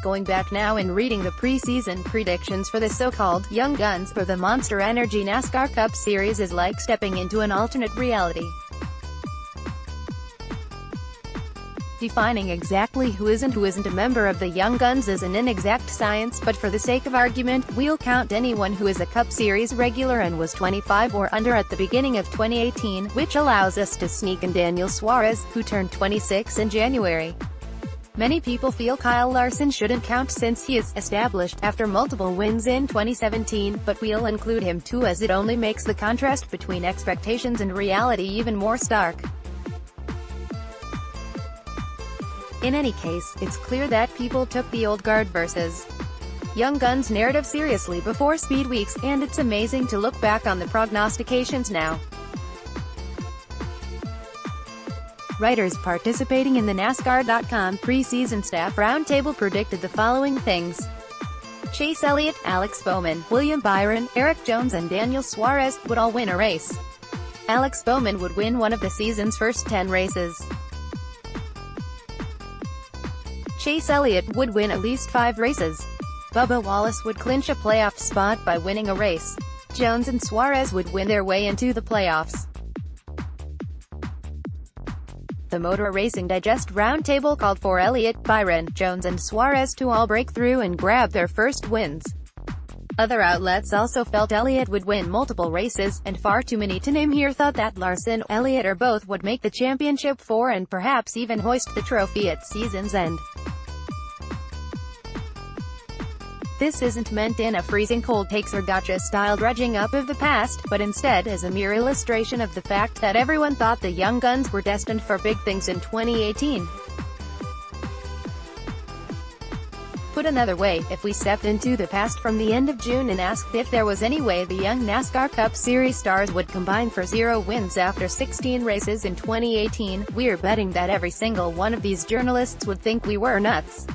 going back now and reading the preseason predictions for the so-called Young Guns for the Monster Energy NASCAR Cup Series is like stepping into an alternate reality. Defining exactly who isn't a member of the Young Guns is an inexact science, but for the sake of argument, we'll count anyone who is a Cup Series regular and was 25 or under at the beginning of 2018, which allows us to sneak in Daniel Suarez, who turned 26 in January. Many people feel Kyle Larson shouldn't count since he is established after multiple wins in 2017, but we'll include him too as it only makes the contrast between expectations and reality even more stark. In any case, it's clear that people took the old guard versus Young Guns narrative seriously before Speed Weeks, and it's amazing to look back on the prognostications now. Writers participating in the NASCAR.com preseason staff roundtable predicted the following things. Chase Elliott, Alex Bowman, William Byron, Eric Jones and Daniel Suarez would all win a race. Alex Bowman would win one of the season's first 10 races. Chase Elliott would win at least 5 races. Bubba Wallace would clinch a playoff spot by winning a race. Jones and Suarez would win their way into the playoffs. The Motor Racing Digest roundtable called for Elliott, Byron, Jones and Suarez to all break through and grab their first wins. Other outlets also felt Elliott would win multiple races, and far too many to name here thought that Larson, Elliott or both would make the championship 4 and perhaps even hoist the trophy at season's end. This isn't meant in a freezing cold takes or gotcha-style dredging up of the past, but instead as a mere illustration of the fact that everyone thought the Young Guns were destined for big things in 2018. Put another way, if we stepped into the past from the end of June and asked if there was any way the young NASCAR Cup Series stars would combine for 0 wins after 16 races in 2018, we're betting that every single one of these journalists would think we were nuts.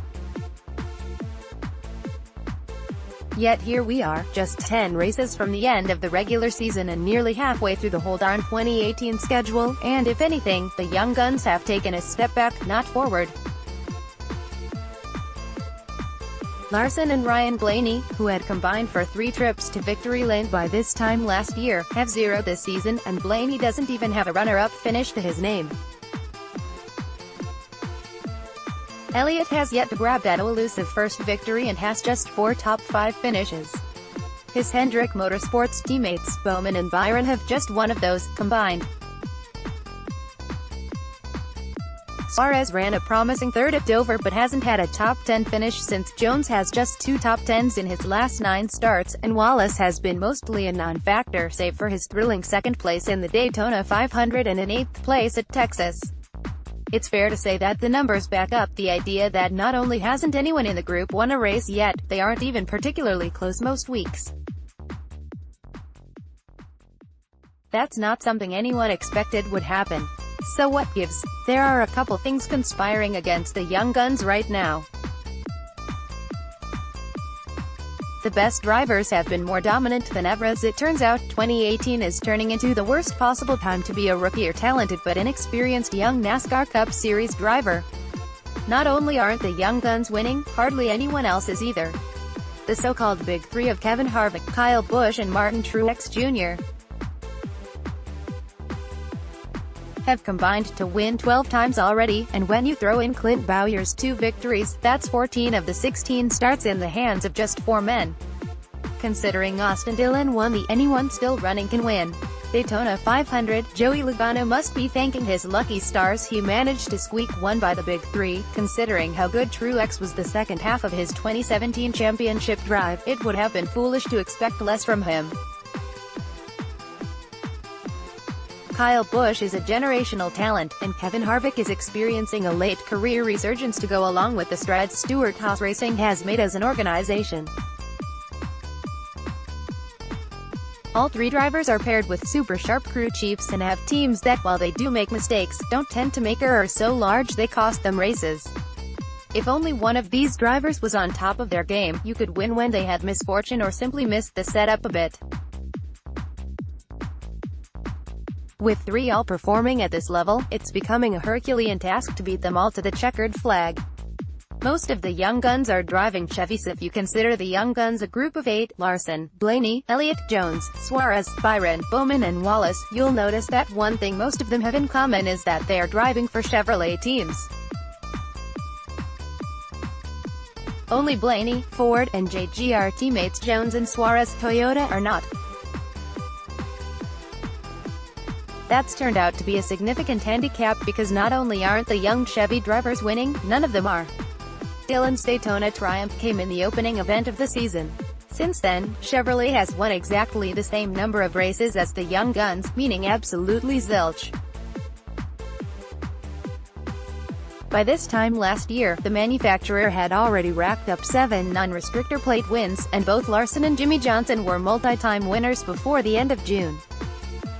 Yet here we are, just 10 races from the end of the regular season and nearly halfway through the whole darn 2018 schedule, and if anything, the Young Guns have taken a step back, not forward. Larson and Ryan Blaney, who had combined for 3 trips to victory lane by this time last year, have 0 this season, and Blaney doesn't even have a runner-up finish to his name. Elliott has yet to grab that elusive first victory and has just 4 top 5 finishes. His Hendrick Motorsports teammates, Bowman and Byron, have just 1 of those, combined. Suarez ran a promising 3rd at Dover but hasn't had a top 10 finish since. Jones has just 2 top 10s in his last 9 starts, and Wallace has been mostly a non-factor save for his thrilling 2nd place in the Daytona 500 and an 8th place at Texas. It's fair to say that the numbers back up the idea that not only hasn't anyone in the group won a race yet, they aren't even particularly close most weeks. That's not something anyone expected would happen. So what gives? There are a couple things conspiring against the Young Guns right now. The best drivers have been more dominant than ever. As it turns out, 2018 is turning into the worst possible time to be a rookie or talented but inexperienced young NASCAR Cup Series driver. Not only aren't the Young Guns winning, hardly anyone else is either. The so-called Big Three of Kevin Harvick, Kyle Busch and Martin Truex Jr. have combined to win 12 times already, and when you throw in Clint Bowyer's 2 victories, that's 14 of the 16 starts in the hands of just 4 men. Considering Austin Dillon won the "anyone still running can win" Daytona 500, Joey Logano must be thanking his lucky stars he managed to squeak one by the Big Three. Considering how good Truex was the second half of his 2017 championship drive, it would have been foolish to expect less from him. Kyle Busch is a generational talent, and Kevin Harvick is experiencing a late career resurgence to go along with the strides Stewart-Haas Racing has made as an organization. All 3 drivers are paired with super sharp crew chiefs and have teams that, while they do make mistakes, don't tend to make errors so large they cost them races. If only one of these drivers was on top of their game, you could win when they had misfortune or simply missed the setup a bit. With 3 all performing at this level, it's becoming a Herculean task to beat them all to the checkered flag. Most of the young guns are driving Chevys if you consider the young guns a group of 8, Larson, Blaney, Elliott, Jones, Suarez, Byron, Bowman and Wallace. You'll notice that one thing most of them have in common is that they are driving for Chevrolet teams. Only Blaney, Ford, and JGR teammates Jones and Suarez, Toyota, are not. That's turned out to be a significant handicap because not only aren't the young Chevy drivers winning, none of them are. Dillon's Daytona triumph came in the opening event of the season. Since then, Chevrolet has won exactly the same number of races as the young guns, meaning absolutely zilch. By this time last year, the manufacturer had already racked up 7 non-restrictor plate wins, and both Larson and Jimmy Johnson were multi-time winners before the end of June.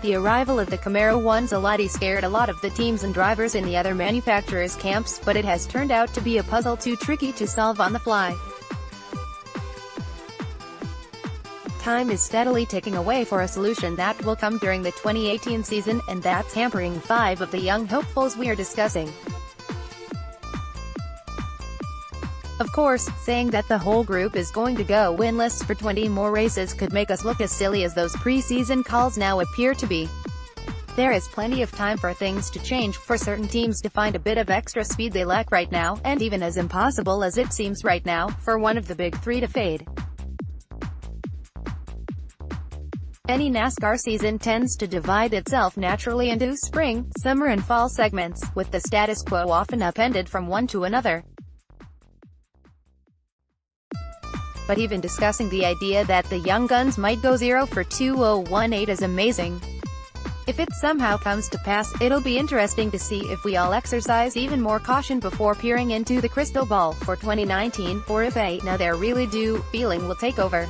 The arrival of the Camaro once a Lottie scared a lot of the teams and drivers in the other manufacturers' camps, but it has turned out to be a puzzle too tricky to solve on the fly. Time is steadily ticking away for a solution that will come during the 2018 season, and that's hampering 5 of the young hopefuls we are discussing. Of course, saying that the whole group is going to go winless for 20 more races could make us look as silly as those preseason calls now appear to be. There is plenty of time for things to change, for certain teams to find a bit of extra speed they lack right now, and even as impossible as it seems right now, for one of the big 3 to fade. Any NASCAR season tends to divide itself naturally into spring, summer and fall segments, with the status quo often upended from one to another. But even discussing the idea that the young guns might go 0 for 2018 is amazing. If it somehow comes to pass, it'll be interesting to see if we all exercise even more caution before peering into the crystal ball for 2019, or if a "now there really do" feeling will take over.